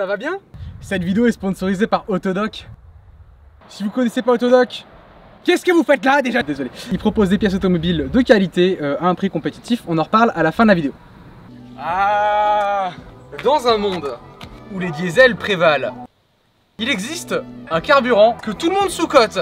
va bien? Cette vidéo est sponsorisée par Autodoc. Si vous connaissez pas Autodoc, qu'est-ce que vous faites là déjà? Désolé. Ils proposent des pièces automobiles de qualité à un prix compétitif. On en reparle à la fin de la vidéo. Ah, dans un monde où les diesels prévalent, il existe un carburant que tout le monde sous-cote.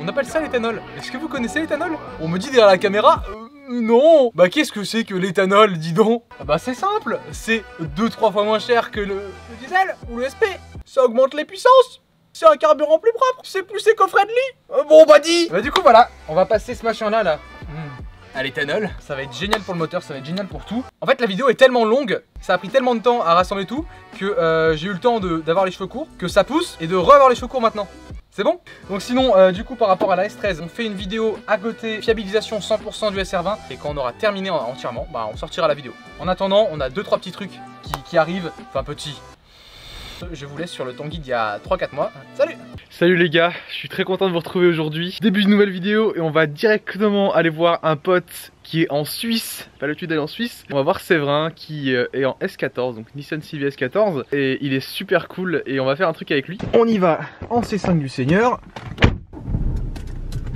On appelle ça l'éthanol. Est-ce que vous connaissez l'éthanol? On me dit derrière la caméra, non. Bah qu'est-ce que c'est que l'éthanol, dis donc? Bah c'est simple, c'est 2-3 fois moins cher que le diesel ou le SP. Ça augmente les puissances. C'est un carburant plus propre, c'est plus éco-friendly. Bon bah dis. Bah du coup voilà, on va passer ce machin là à l'éthanol. Ça va être génial pour le moteur, ça va être génial pour tout. En fait la vidéo est tellement longue, ça a pris tellement de temps à rassembler tout que j'ai eu le temps d'avoir les cheveux courts, que ça pousse et de re-avoir les cheveux courts maintenant. C'est bon? Donc sinon du coup par rapport à la S13, on fait une vidéo à côté, fiabilisation 100% du SR20. Et quand on aura terminé entièrement, bah on sortira la vidéo. En attendant, on a 2-3 petits trucs qui arrivent, enfin petits. Je vous laisse sur le Tanguy d'il y a 3-4 mois. Salut! Salut les gars, je suis très content de vous retrouver aujourd'hui. Début d'une nouvelle vidéo et on va directement aller voir un pote qui est en Suisse. Pas l'habitude d'aller en Suisse. On va voir Séverin qui est en S14, donc Nissan Silvia S14. Et il est super cool et on va faire un truc avec lui. On y va en C5 du Seigneur.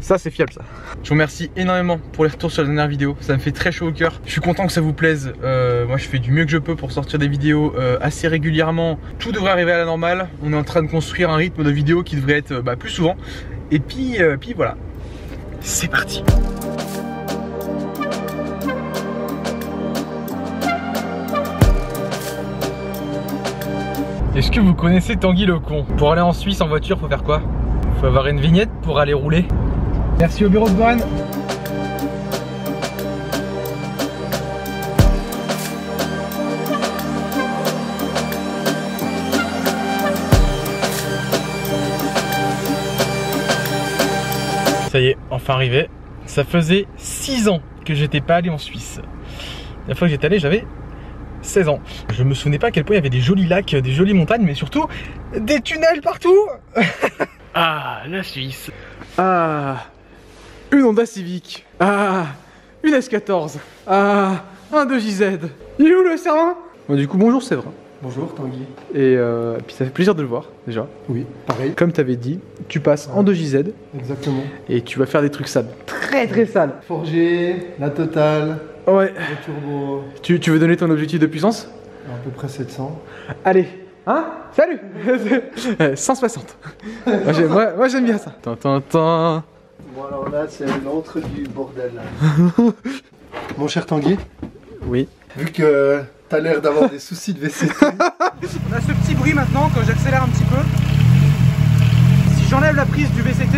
Ça c'est fiable ça. Je vous remercie énormément pour les retours sur la dernière vidéo, ça me fait très chaud au cœur. Je suis content que ça vous plaise, moi je fais du mieux que je peux pour sortir des vidéos assez régulièrement. Tout devrait arriver à la normale, on est en train de construire un rythme de vidéos qui devrait être plus souvent. Et puis voilà, c'est parti. Est-ce que vous connaissez Tanguy le con? Pour aller en Suisse en voiture, faut faire quoi? Faut avoir une vignette pour aller rouler. Merci au bureau de douane. Ça y est, enfin arrivé. Ça faisait 6 ans que j'étais pas allé en Suisse. La fois que j'étais allé, j'avais 16 ans. Je me souvenais pas à quel point il y avait des jolis lacs, des jolies montagnes, mais surtout des tunnels partout. Ah, la Suisse. Ah, une Honda Civic. Ah, une S14. Ah, un 2JZ. Il est où le SR20? Bon, du coup, bonjour Séverin. Bonjour Tanguy. Et puis ça fait plaisir de le voir déjà. Oui, pareil. Comme tu avais dit, tu passes en 2JZ. Exactement. Et tu vas faire des trucs sales. Très très sales. Forgé, la totale, Ouais. le turbo, Tu veux donner ton objectif de puissance? à peu près 700. Allez. Hein? Salut. 160. Moi j'aime bien ça. Tintin. Bon alors là c'est l'entre du bordel là. Mon cher Tanguy, Oui. vu que t'as l'air d'avoir des soucis de VCT. On a ce petit bruit maintenant quand j'accélère un petit peu. Si j'enlève la prise du VCT,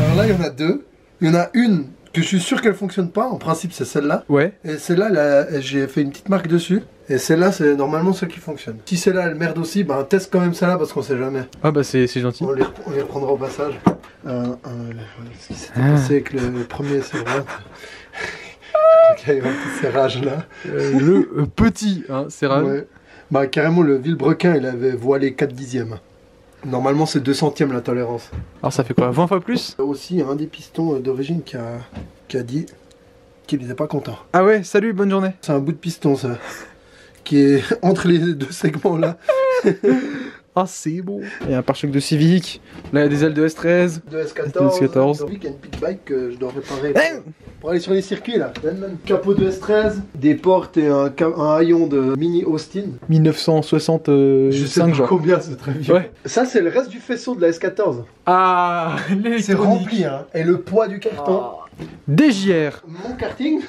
Alors là il y en a deux. Il y en a une que je suis sûr qu'elle fonctionne pas, en principe c'est celle-là. Ouais. Et celle-là, j'ai fait une petite marque dessus. Et celle-là c'est normalement celle qui fonctionne. Si celle-là elle merde aussi, bah teste quand même celle-là parce qu'on sait jamais. Ah bah c'est gentil. On les reprendra au passage. Ce qui s'était passé avec le premier serrage. Il y a eu un petit serrage là. Le petit, hein, c'est rare. Ouais. Bah carrément le Villebrequin il avait voilé 4 dixièmes. Normalement c'est 2 centièmes la tolérance. Alors ça fait quoi, 20 fois plus? Aussi un des pistons d'origine qui a dit qu'il n'était pas content. Ah ouais, salut, bonne journée. C'est un bout de piston ça. Qui est entre les deux segments là. Ah c'est bon. Il y a un pare-choc de Civic, là il y a des ailes de S13. De S14. S14. Il y a une petite bike que je dois réparer pour aller sur les circuits là. Capot de S13, des portes et un haillon de mini Austin. 1965 Je sais pas genre. combien c'est très vieux. Ouais. Ça c'est le reste du faisceau de la S14. Ah, C'est rempli hein. Et le poids du carton. DJR. Mon karting,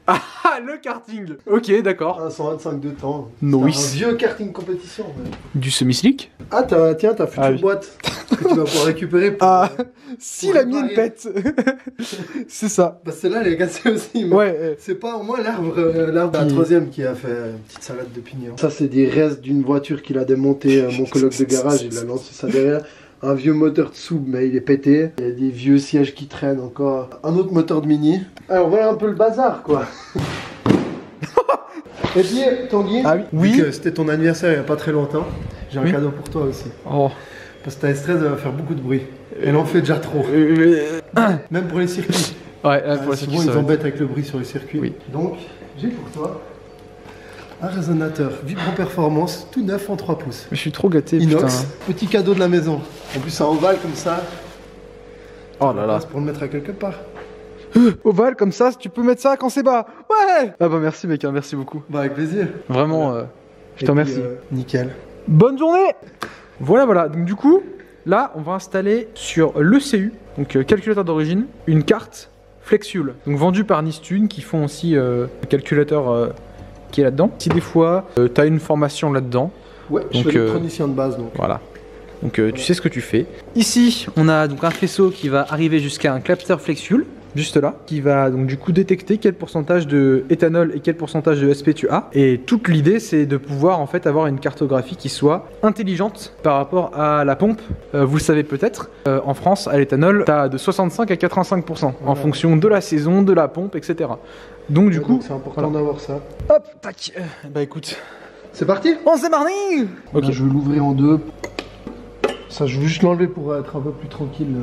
Ah, le karting. Ok, d'accord. un 125 de temps. Nice. C'est un vieux karting compétition. Ouais. Du semi-slick. Ah tiens, ta future Ah oui. boîte que tu vas pouvoir récupérer pour, Ah, si pour la réparer. mienne pète. C'est ça. Bah celle-là elle est cassée aussi. Mais Ouais. c'est pas au moins l'arbre la troisième qui a fait une petite salade de pignon. Ça c'est des restes d'une voiture qu'il a démonté mon coloc de garage, il a lancé ça derrière. Un vieux moteur de sub mais il est pété. Il y a des vieux sièges qui traînent encore. Un autre moteur de mini. Alors voilà un peu le bazar quoi. Et puis Tanguy, Ah oui. vu que c'était ton anniversaire il y a pas très longtemps, j'ai un Oui. cadeau pour toi aussi. Oh. Parce que ta S13 elle va faire beaucoup de bruit. Elle en fait déjà trop. Même pour les circuits. Ouais, pour la Souvent circuit, ils ça va. embêtent avec le bruit sur les circuits. Oui. Donc j'ai pour toi Un résonateur Vibro Performance, tout neuf en 3 pouces. Je suis trop gâté, Inox, petit cadeau de la maison. En plus, c'est en ovale comme ça. Oh là là. C'est pour le mettre à quelque part. Ovale comme ça, tu peux mettre ça quand c'est bas. Ouais. Ah bah merci mec, hein, merci beaucoup. Bah avec plaisir. Vraiment, je te remercie. Nickel. Bonne journée. Voilà, donc du coup, là, on va installer sur l'ECU, donc calculateur d'origine, une carte Flexfuel, donc vendue par Nistune, qui font aussi le calculateur qui est là-dedans. Si des fois, tu as une formation là-dedans. Ouais, je suis électronicien de base donc. Voilà. Donc tu sais ce que tu fais. Ici, on a donc un faisceau qui va arriver jusqu'à un capteur Flexfuel, juste là, qui va donc du coup détecter quel pourcentage de éthanol et quel pourcentage de SP tu as. Et toute l'idée, c'est de pouvoir en fait avoir une cartographie qui soit intelligente par rapport à la pompe. Vous le savez peut-être, en France, à l'éthanol, tu as de 65 à 85% en fonction de la saison, de la pompe, etc. Donc du coup, c'est important d'avoir ça. Hop, tac. Bah écoute, c'est parti. on s'est marné. Ok, là, je vais l'ouvrir en deux. Ça, je veux juste l'enlever pour être un peu plus tranquille.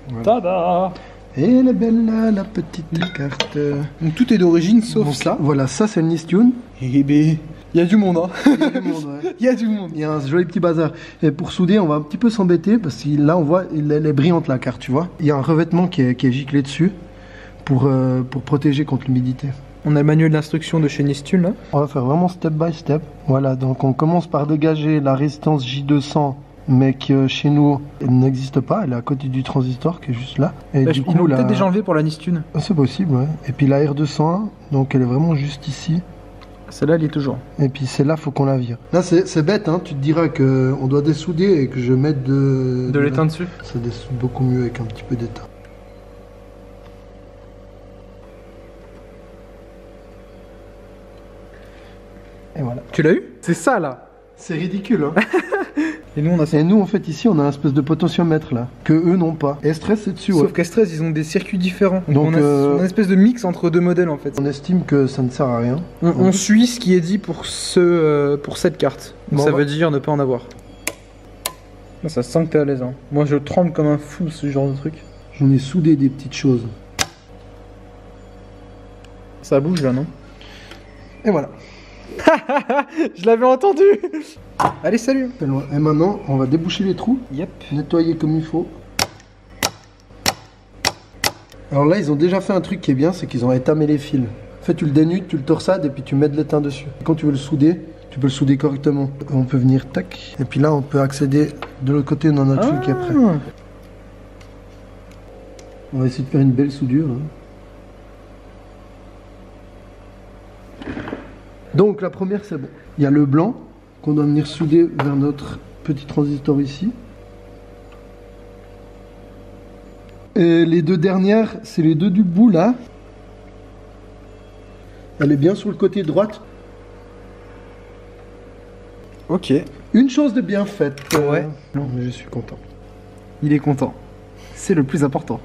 Voilà. Tada. Et elle est belle là, la petite carte. Donc tout est d'origine sauf donc, ça. Voilà, ça c'est le Nistune. Eh ben, il y a du monde hein. Il y a du monde, ouais. Il y a du monde. Il y a un joli petit bazar. Et pour souder, on va un petit peu s'embêter parce que là on voit, elle est brillante la carte, tu vois. Il y a un revêtement qui est giclé dessus pour protéger contre l'humidité. On a le manuel d'instruction de chez Nistune là. On va faire vraiment step by step. Voilà, donc on commence par dégager la résistance J200, mais que chez nous elle n'existe pas, elle est à côté du transistor qui est juste là. Et Bah, du ils coup, l'ont peut-être déjà enlevé pour la Nistune. c'est possible, ouais. Et puis la R201, donc elle est vraiment juste ici. Celle-là elle y est toujours. Et puis celle-là, faut qu'on la vire. Là, c'est bête, hein. Tu te diras qu'on doit dessouder et que je mette De l'étain dessus. Ça dessoude beaucoup mieux avec un petit peu d'étain. Et voilà. Tu l'as eu? C'est ça là. C'est ridicule, hein. Et nous on a ça. Et nous, en fait, ici, on a un espèce de potentiomètre là, que eux n'ont pas. Et stress, c'est dessus, Sauf ouais. qu'A13 ils ont des circuits différents. Donc, on a une espèce de mix entre deux modèles en fait. On estime que ça ne sert à rien. On suit ce qui est dit pour cette carte. Donc Bon, ça bah. veut dire ne pas en avoir. Là, ça sent que t'es à l'aise. Hein. Moi je tremble comme un fou ce genre de truc. J'en ai soudé des petites choses. Ça bouge là non? Et voilà. Je l'avais entendu. Allez salut. Et maintenant, on va déboucher les trous, Yep. nettoyer comme il faut. Alors là, ils ont déjà fait un truc qui est bien, c'est qu'ils ont étamé les fils. En fait, tu le dénudes, tu le torsades et puis tu mets de l'étain dessus. Quand tu veux le souder, tu peux le souder correctement. On peut venir, tac. Et puis là, on peut accéder de l'autre côté dans notre truc après. On va essayer de faire une belle soudure. Hein. Donc la première, c'est bon. Il y a le blanc qu'on doit venir souder vers notre petit transistor ici. Et les deux dernières, c'est les deux du bout là. Elle est bien sur le côté droite. Ok. Une chose de bien faite. Ouais. Non, mais je suis content. Il est content. C'est le plus important.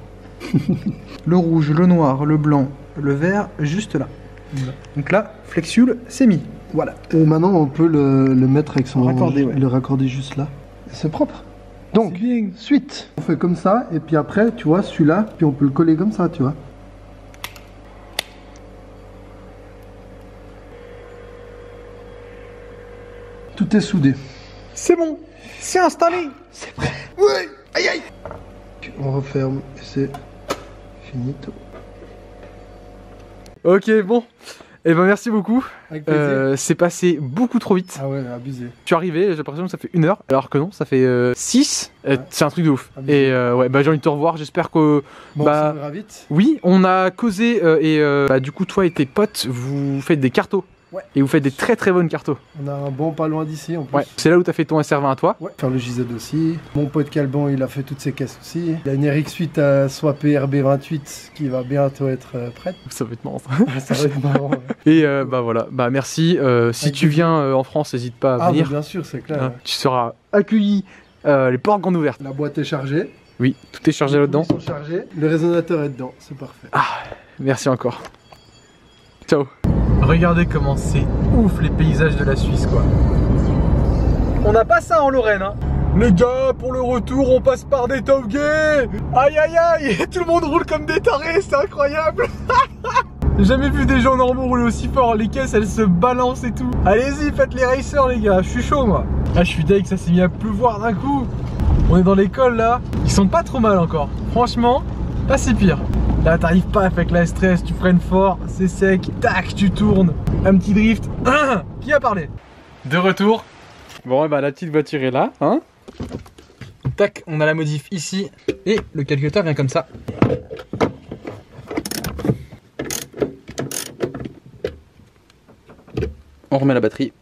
Le rouge, le noir, le blanc, le vert, juste là. Voilà. Donc là, Flexfuel, c'est mis. Voilà. Et maintenant, on peut le mettre avec son Raccorder, ouais. le raccorder juste là. Et c'est propre. Donc, bien. suite. On fait comme ça, et puis après, tu vois, celui-là, puis on peut le coller comme ça, tu vois. Tout est soudé. C'est bon. C'est installé. C'est prêt. Oui. Aïe aïe. On referme, et c'est finito. Ok, bon. Eh ben merci beaucoup. Avec plaisir. C'est passé beaucoup trop vite. Ah ouais, abusé. Je suis arrivé, j'ai l'impression que ça fait 1 heure, alors que non, ça fait 6. Ouais. C'est un truc de ouf. Abusé. Et ouais, bah j'ai envie de te revoir. J'espère que Bon, bah ça ira vite. oui, on a causé et bah, du coup toi et tes potes, vous faites des cartos. Ouais. Et vous faites des très très bonnes cartos. On a un bon pas loin d'ici en plus. Ouais. C'est là où t'as fait ton SR20 à toi. Ouais. Faire le JZ aussi. Mon pote Calban, il a fait toutes ses caisses aussi. Il y a une RX8 à swap RB28 qui va bientôt être prête. Ça va être marrant. Ça. Ça va être marrant. Ouais. Et bah voilà, bah merci. Si Avec tu viens en France, n'hésite pas à Ah, venir. mais bien sûr, c'est clair. Hein, Ouais. tu seras accueilli, les portes grandes ouvertes. La boîte est chargée. Oui, tout est chargé là-dedans. Ils sont chargés. Le résonateur est dedans, c'est parfait. Merci encore. Ciao. Regardez comment c'est ouf les paysages de la Suisse quoi. On n'a pas ça en Lorraine hein. Les gars, pour le retour on passe par des tailgates. Aïe aïe aïe. Tout le monde roule comme des tarés, c'est incroyable. J'ai jamais vu des gens normaux rouler aussi fort. Les caisses elles se balancent et tout. Allez-y, faites les racers les gars, je suis chaud moi. Ah, je suis deg, ça s'est mis à pleuvoir d'un coup. On est dans l'école là. Ils sont pas trop mal encore. Franchement, pas si pire. Là t'arrives pas avec la stress, tu freines fort, c'est sec, tac, tu tournes. Un petit drift. Qui a parlé? De retour. Bon, bah la petite voiture est là, hein. Tac, on a la modif ici. Et le calculateur vient comme ça. On remet la batterie.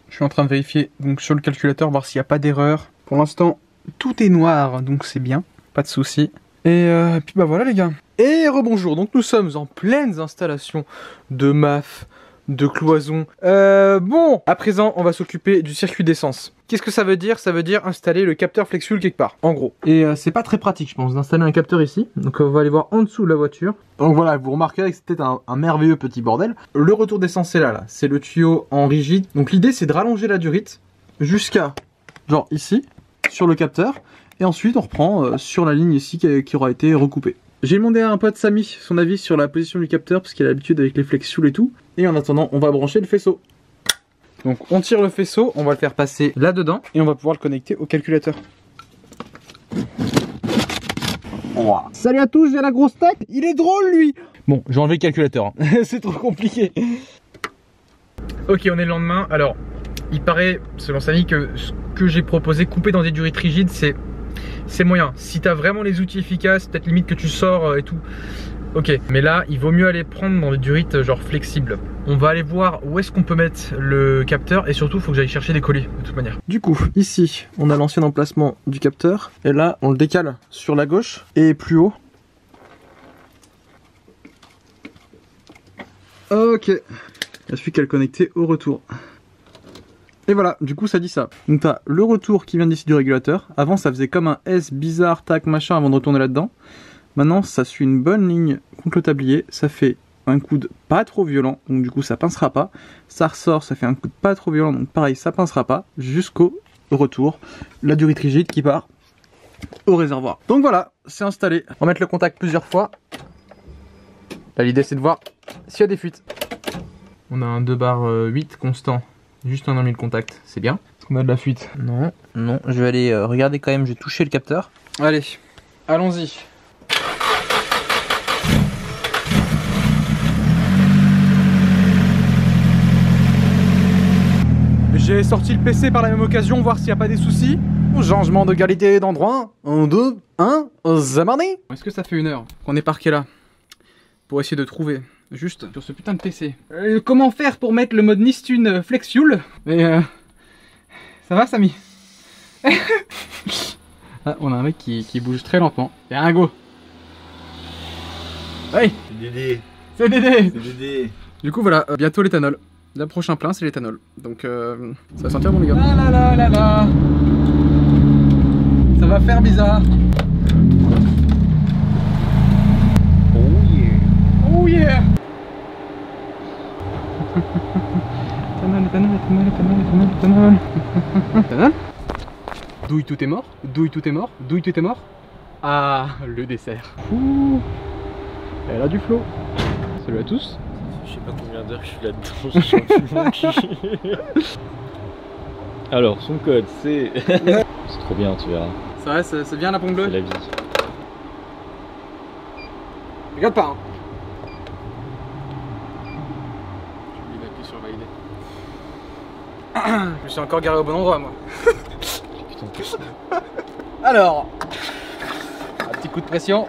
Je suis en train de vérifier donc sur le calculateur, voir s'il n'y a pas d'erreur. Pour l'instant, tout est noir, donc c'est bien, pas de souci. Et puis bah voilà les gars. Et rebonjour, donc nous sommes en pleine installation de MAF, de cloison. Bon, à présent, on va s'occuper du circuit d'essence. Qu'est-ce que ça veut dire? Ça veut dire installer le capteur FlexFuel quelque part, en gros. Et c'est pas très pratique, je pense, d'installer un capteur ici. Donc on va aller voir en dessous de la voiture. Donc voilà, vous remarquerez que c'était un merveilleux petit bordel. Le retour d'essence, c'est là. C'est le tuyau en rigide. Donc l'idée, c'est de rallonger la durite jusqu'à, genre ici, sur le capteur. Et ensuite, on reprend sur la ligne ici qui aura été recoupée. J'ai demandé à un pote Samy son avis sur la position du capteur parce qu'il a l'habitude avec les FlexFuel et tout. Et en attendant, on va brancher le faisceau. Donc on tire le faisceau, on va le faire passer là-dedans et on va pouvoir le connecter au calculateur. Oh. Salut à tous, j'ai la grosse tête. Il est drôle lui. Bon, j'ai enlevé le calculateur, hein. C'est trop compliqué. Ok, on est le lendemain. Alors, il paraît, selon Samy, que ce que j'ai proposé, couper dans des durites rigides, c'est moyen. Si t'as vraiment les outils efficaces, peut-être limite que tu sors et tout. Ok, mais là, il vaut mieux aller prendre dans des durites genre flexibles. On va aller voir où est-ce qu'on peut mettre le capteur et surtout, il faut que j'aille chercher des colliers de toute manière. Du coup, ici, on a l'ancien emplacement du capteur et là, on le décale sur la gauche et plus haut. Ok, il ne suffit qu'à le connecter au retour. Et voilà, du coup ça dit ça. Donc t'as le retour qui vient d'ici du régulateur. Avant ça faisait comme un S bizarre, tac, machin avant de retourner là-dedans. Maintenant ça suit une bonne ligne contre le tablier. Ça fait un coude pas trop violent, donc du coup ça pincera pas. Ça ressort, ça fait un coude pas trop violent, donc pareil ça pincera pas. Jusqu'au retour, la durite rigide qui part au réservoir. Donc voilà, c'est installé. On va mettre le contact plusieurs fois. Là l'idée c'est de voir s'il y a des fuites. On a un 2 bar 8 constant. Juste on a mis le contact, c'est bien. Est-ce qu'on a de la fuite? Non, non, je vais aller regarder quand même, je vais toucher le capteur. Allez, allons-y. J'ai sorti le PC par la même occasion, voir s'il n'y a pas des soucis. Changement de qualité d'endroit. 1, 2, 1, Zamarné. Est-ce que ça fait 1 heure qu'on est parqué là? Pour essayer de trouver juste sur ce putain de PC. Comment faire pour mettre le mode Nistune FlexFuel? Mais ça va Samy? Ah, on a un mec qui bouge très lentement. C'est un go. Hey, C'est Dédé. c'est Dédé. C'est Dédé. Du coup voilà, bientôt l'éthanol. Le prochain plein c'est l'éthanol. Donc ça va sentir bon les gars. La la la la la. Ça va faire bizarre. Oh yeah. Éthanol. Douille tout est mort. Douille tout est mort. Douille tout est mort. Ah, le dessert. Ouh. Elle a du flow. Salut à tous. Je sais pas combien d'heures je suis là-dedans, je suis plus monkey. Alors, son code c'est... C'est trop bien, tu verras. Ça va, c'est bien la pompe bleue? C'est la vie. Regarde pas hein. Il appuie sur valider. Je me suis encore garé au bon endroit moi. Putain. Alors, un petit coup de pression.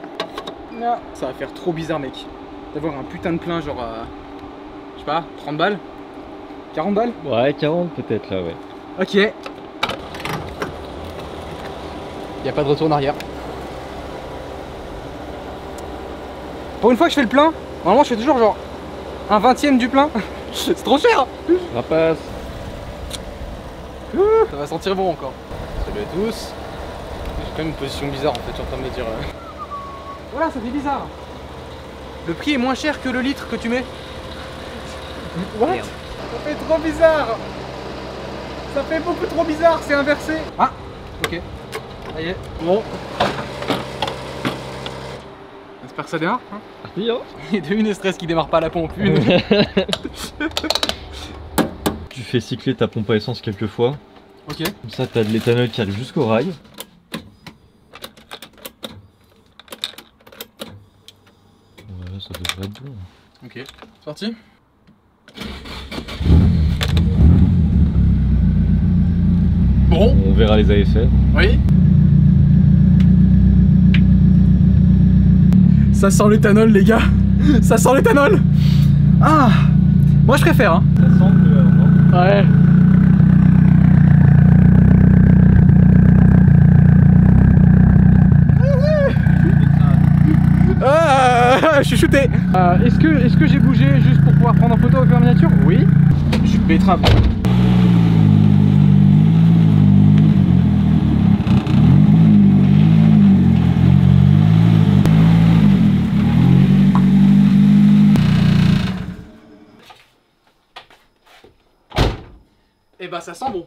Non. Ça va faire trop bizarre mec. D'avoir un putain de plein genre je sais pas, 30 balles 40 balles. Ouais, 40 peut-être là, ouais. Ok. Il n'y a pas de retour en arrière. Pour une fois que je fais le plein, normalement je fais toujours genre un 20e du plein. C'est trop cher. Rapace. Ça va sentir bon encore. Salut à tous. J'ai quand même une position bizarre en fait, je suis en train de me dire. Voilà, ça fait bizarre. Le prix est moins cher que le litre que tu mets. What? Merde. Ça fait trop bizarre. Ça fait beaucoup trop bizarre, c'est inversé. Ah, ok. Ça y est. Bon. J'espère que ça démarre. Hein. Oui, hein. Et de une stress qui démarre pas la pompe. Une. Tu fais cycler ta pompe à essence quelques fois. Ok. Comme ça, t'as de l'éthanol qui arrive jusqu'au rail. Ouais, ça devrait être bon. Ok. Sorti. Bon. On verra les effets. Oui. Ça sent l'éthanol, les gars. Ça sent l'éthanol. Ah. Moi, je préfère. Hein. Ça sent que... Ouais. Ah, je suis shooté. Est-ce que j'ai bougé juste pour pouvoir prendre en photo avec la miniature? Oui. Je suis betterave. Et bah ça sent bon.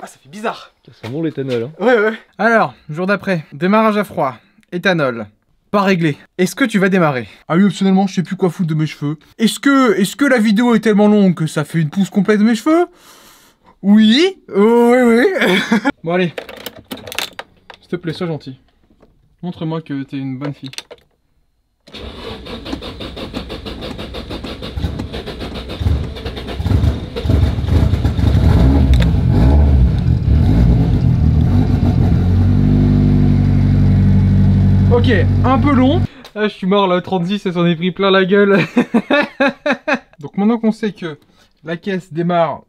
Ah, ça fait bizarre. Ça sent bon l'éthanol. Hein. Ouais. Alors, jour d'après, démarrage à froid, éthanol, pas réglé. Est-ce que tu vas démarrer? Ah oui, optionnellement, je sais plus quoi foutre de mes cheveux. Est-ce que la vidéo est tellement longue que ça fait une pousse complète de mes cheveux? Oui. Oui. Bon allez. S'il te plaît, sois gentil. Montre-moi que t'es une bonne fille. Ok, un peu long. Ah, je suis mort là, 36, ça s'en est pris plein la gueule. Donc maintenant qu'on sait que la caisse démarre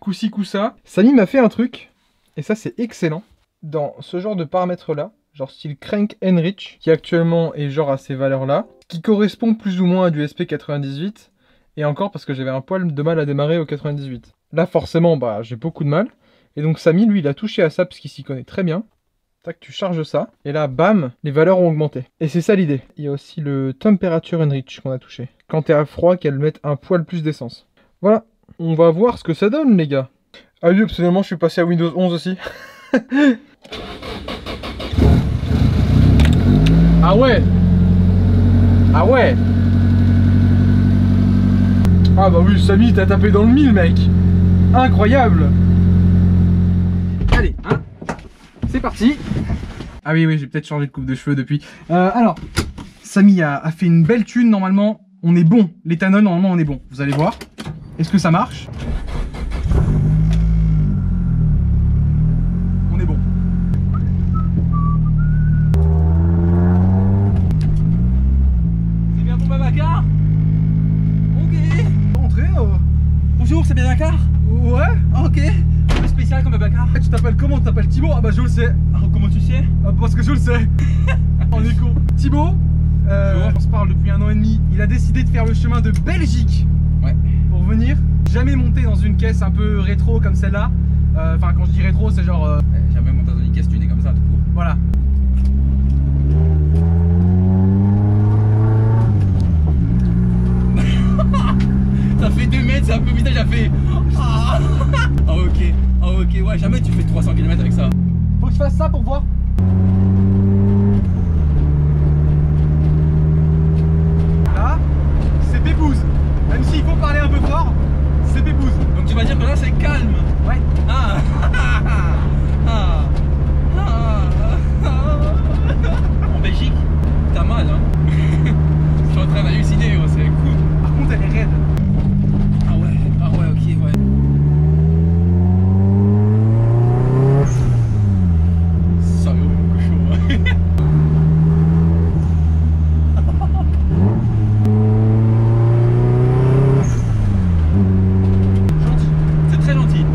coup-ci coup-ça, Samy m'a fait un truc, et ça c'est excellent, dans ce genre de paramètres là, genre style Crank Enrich, qui actuellement est genre à ces valeurs là, qui correspond plus ou moins à du SP98, et encore parce que j'avais un poil de mal à démarrer au 98. Là forcément, bah j'ai beaucoup de mal, et donc Samy lui il a touché à ça parce qu'il s'y connaît très bien. Tac, tu charges ça, et là, bam, les valeurs ont augmenté. Et c'est ça l'idée. Il y a aussi le Temperature Enrich qu'on a touché. Quand t'es à froid, qu'elle mette un poil plus d'essence. Voilà, on va voir ce que ça donne, les gars. Ah oui, absolument, je suis passé à Windows 11 aussi. Ah ouais. Ah ouais. Ah bah oui, Samy, t'as tapé dans le mille, mec. Incroyable. Allez, hein. C'est parti. Ah oui, j'ai peut-être changé de coupe de cheveux depuis. Alors, Samy a fait une belle thune, normalement. On est bon. L'éthanol, normalement, on est bon. Vous allez voir. Est-ce que ça marche? On est bon. C'est bien pour Babacar? Ok. Entrez. Bonjour, c'est bien Babacar? Ouais. Ok. Spécial comme Babacar. Tu t'appelles comment? Tu t'appelles Thibaut? Ah bah je le sais. Comment tu sais? Parce que je le sais. On est con. Thibaut, on se parle depuis 1 an et demi. Il a décidé de faire le chemin de Belgique. Ouais. Pour venir. Jamais monter dans une caisse un peu rétro comme celle-là. Enfin quand je dis rétro c'est genre... Jamais monter dans une caisse tunée comme ça tout court. Voilà. Ça fait 2 mètres, c'est un peu vite, j'ai fait... Ah ok, ouais, jamais tu fais 300 km avec ça. Faut que je fasse ça pour voir. Là, c'est pépouze. Même s'il faut parler un peu fort, c'est pépouze. Donc tu vas dire que là c'est calme. Ouais. En Belgique, t'as mal hein. Je suis en train d'halluciner, c'est cool. Par contre elle est raide. Ah ouais, ok, ouais. Ça veut beaucoup chaud. Gentil, c'est très gentil.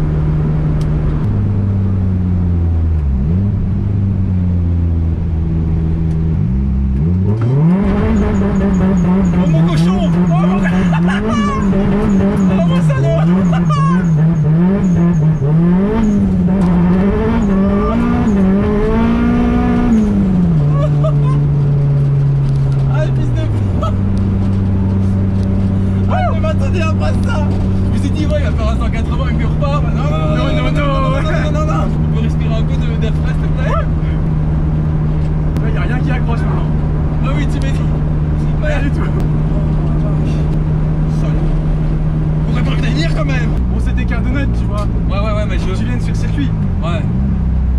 peut-être, tu vois. Ouais, mais Tu viennes sur circuit. Ouais.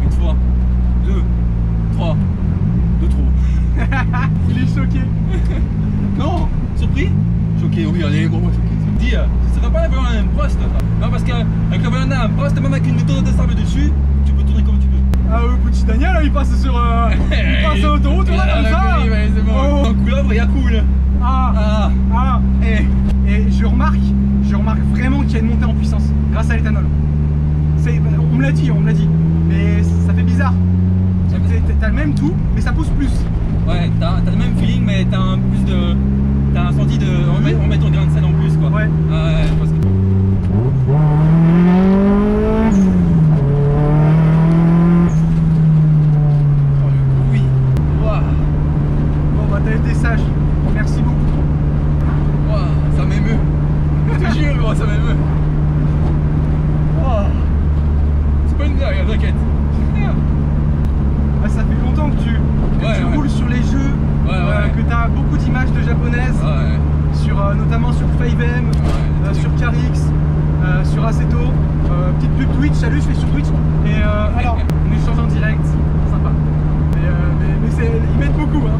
Une fois. 2. 3. 2 trop. Il est choqué. Non. Surpris? Choqué, oui, allez, gros, choqué. Dis, ça serait pas la volant à un Prost. Non, parce qu'avec la volant à un Prost, même avec une méthode de sable dessus, tu peux tourner comme tu veux. Ah petit Daniel, là, il passe sur il passe sur l'autoroute, voilà, comme ça. C'est bon. Oh. En couleuvre, il y a cool. Et je remarque vraiment qu'il y a une montée en puissance grâce à l'éthanol. On me l'a dit, mais ça fait bizarre. T'as le même tout, mais ça pousse plus. Ouais, t'as le même feeling, mais t'as un plus de. T'as un senti de. On met ton grain de sel en plus, quoi. Ouais. Parce que. Oui. Wow. Bon bah t'as été sage. Merci beaucoup. Wow, ça m'émeut. Je te jure, gros, ça m'émeut. Wow. C'est pas une blague, t'inquiète. Ah, ça fait longtemps que tu roules sur les jeux, que tu as beaucoup d'images de japonaises, notamment sur 5M, sur Carix, sur Aceto, petite pub Twitch, salut, je fais sur Twitch. Et alors, on échange en direct, sympa. Mais ils mettent beaucoup, hein.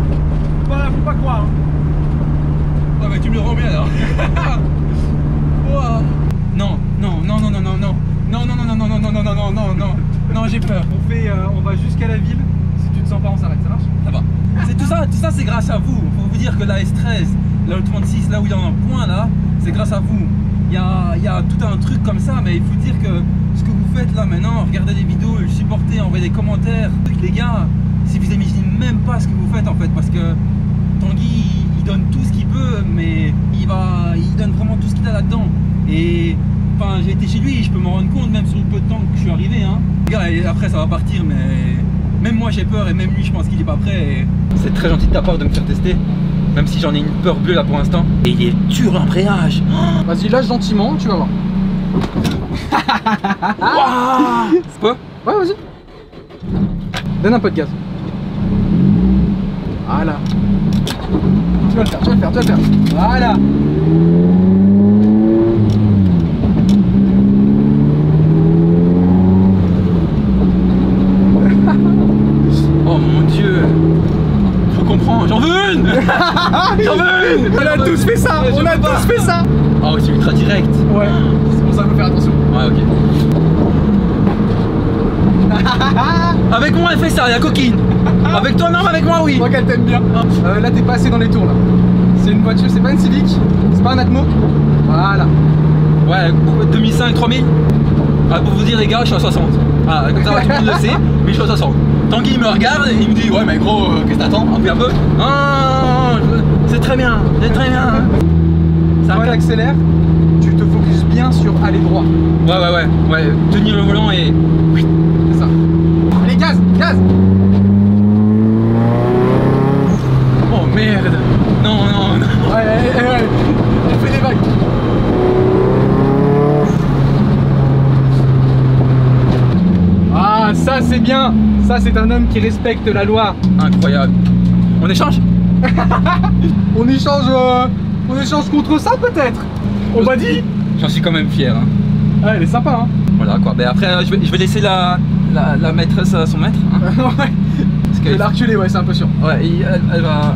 Faut pas croire. Hein. Ouais, mais tu me le rends bien alors. Wow. Non, j'ai peur. On va jusqu'à la ville. Si tu te sens pas, on s'arrête, ça marche? Ça va. Tout ça c'est grâce à vous. Faut vous dire que la S13, là, le 36, là où il y a un point là, c'est grâce à vous. Il y a tout un truc comme ça, mais il faut dire que ce que vous faites là maintenant, regardez les vidéos, supportez, envoyez des commentaires. Les gars, si vous imaginez même pas ce que vous faites en fait, parce que Tanguy il donne tout ce qu'il peut, mais il donne vraiment tout ce qu'il a là-dedans. Et enfin, j'ai été chez lui, je peux m'en rendre compte même sur le peu de temps que je suis arrivé. Hein. Les gars, et après ça va partir, mais même moi j'ai peur et même lui je pense qu'il est pas prêt. C'est très gentil de ta part de me faire tester, même si j'en ai une peur bleue là pour l'instant. Et il est dur l'embrayage. Vas-y, lâche gentiment, tu vas voir. Wow. C'est quoi? Ouais, vas-y. Donne un peu de gaz. Voilà. Tu vas le faire. Voilà. Oh mon Dieu. Je comprends. J'en veux une. On a tous fait ça. Oh, c'est ultra direct. Ouais. C'est pour ça qu'il faut faire attention. Ouais, ok. Avec moi elle fait ça, la coquine. Avec toi non, mais avec moi oui. Je crois qu'elle t'aime bien. Là t'es passé dans les tours là. C'est une voiture, c'est pas une Civic, c'est pas un Atmo. Voilà. Ouais, 2005, 3000. Ah, pour vous dire les gars, je suis à 60. Ah, comme ça tout le monde le sait, mais je suis à 60. Tanguy il me regarde et il me dit ouais mais gros, qu'est-ce que t'attends? Un peu. C'est très bien, Ça va, l'accélère, tu te focuses bien sur aller droit. Ouais, tenir le volant et... C'est ça. Allez, gaz. Oh merde. Non. Ouais. On fait des vagues. Ah, ça c'est bien. Ça c'est un homme qui respecte la loi. Incroyable. On échange? On échange contre ça peut-être. On m'a dit. J'en suis quand même fier. Hein. Ah, elle est sympa hein. Voilà quoi. Mais après je vais laisser la maîtresse à son maître. Hein. Ouais. Parce qu'elle a reculé, ouais, c'est un peu sûr. Ouais, elle va...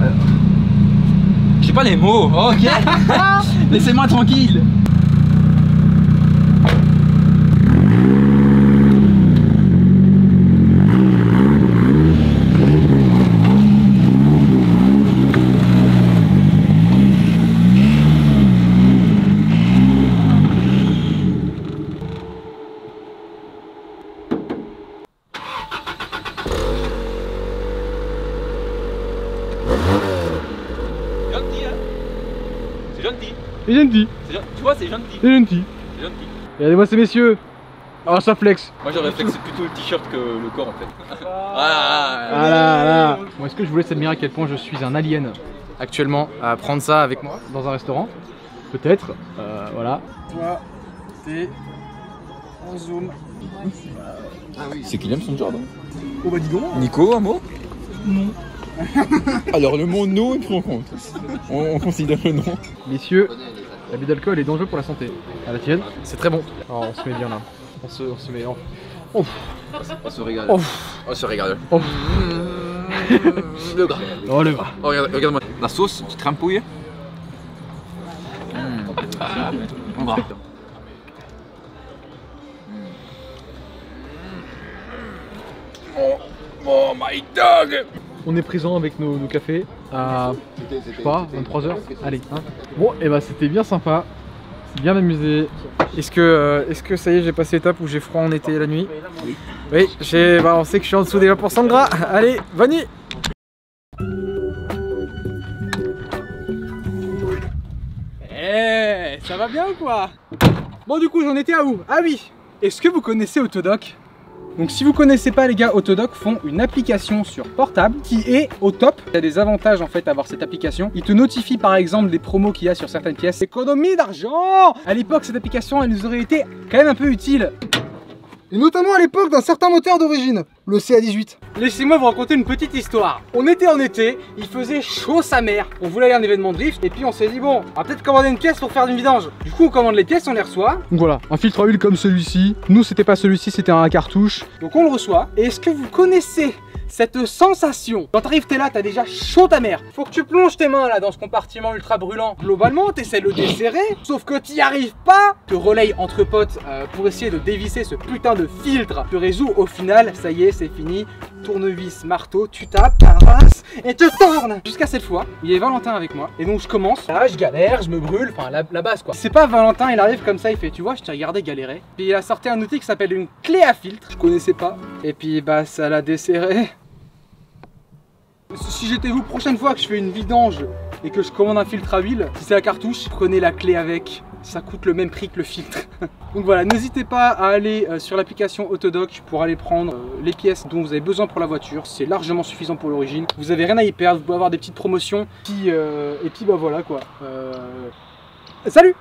J'ai pas les mots, ok. Laissez-moi tranquille. C'est gentil. Tu vois, c'est gentil. C'est gentil. Regardez-moi ces messieurs. Ah, ça flex. Moi j'aurais flexé plutôt le t-shirt que le corps en fait. Voilà. Bon, est-ce que je vous laisse admirer à quel point je suis un alien actuellement à prendre ça avec moi dans un restaurant? Peut-être. Voilà. Toi, t'es en zoom. Ah oui. C'est qu'il aime son job. Hein. Oh bah dis donc. Nico, un mot? Non. Alors le mot no est pris en compte. On considère le nom. Messieurs, L'abus d'alcool est dangereux pour la santé. À la tienne, c'est très bon. Oh, on se met bien là. On se met en... Oh. On se régale. Oh. On se régale. Oh. Le gras. Oh le gras. Oh, regarde-moi. La sauce qui crempouille. On va. Oh my dog. On est présent avec nos cafés à, je sais pas, 23h. Allez, hein. Bon, et bah c'était bien sympa, bien amusé. Est-ce que ça y est, j'ai passé l'étape où j'ai froid en été la nuit? Oui. Oui, on sait que je suis en dessous des 20% de gras. Allez, bonne nuit. Eh, ça va bien ou quoi? Bon, du coup, j'en étais à où? Ah oui. Est-ce que vous connaissez Autodoc? Donc si vous connaissez pas les gars, Autodoc font une application sur portable qui est au top. Il y a des avantages en fait à avoir cette application. Il te notifie par exemple des promos qu'il y a sur certaines pièces. Économie d'argent. À l'époque cette application elle nous aurait été quand même un peu utile. Et notamment à l'époque d'un certain moteur d'origine, le CA18. Laissez-moi vous raconter une petite histoire. On était en été, il faisait chaud sa mère. On voulait aller à un événement de drift et puis on s'est dit bon, on va peut-être commander une pièce pour faire du vidange. Du coup on commande les pièces, on les reçoit. Donc voilà, un filtre à huile comme celui-ci. Nous c'était pas celui-ci, c'était un cartouche. Donc on le reçoit. Et est-ce que vous connaissez cette sensation? Quand t'arrives, t'es là, t'as déjà chaud ta mère. Faut que tu plonges tes mains là dans ce compartiment ultra brûlant. Globalement, t'essaies de le desserrer, sauf que t'y arrives pas. Te relaye entre potes pour essayer de dévisser ce putain de filtre. Tu résous, au final, ça y est, c'est fini. Tournevis, marteau, tu tapes, t'arrasses et te tournes. Jusqu'à cette fois, il y a Valentin avec moi. Et donc je commence, là je galère, je me brûle, enfin la base quoi. C'est pas Valentin, il arrive comme ça, il fait, tu vois, je t'ai regardé galérer. Puis il a sorti un outil qui s'appelle une clé à filtre. Je connaissais pas. Et puis bah ça l'a desserré. Si j'étais vous, prochaine fois que je fais une vidange et que je commande un filtre à huile, si c'est la cartouche, prenez la clé avec, ça coûte le même prix que le filtre. Donc voilà, n'hésitez pas à aller sur l'application Autodoc pour aller prendre les pièces dont vous avez besoin pour la voiture, c'est largement suffisant pour l'origine. Vous avez rien à y perdre, vous pouvez avoir des petites promotions, et puis bah voilà quoi. Salut!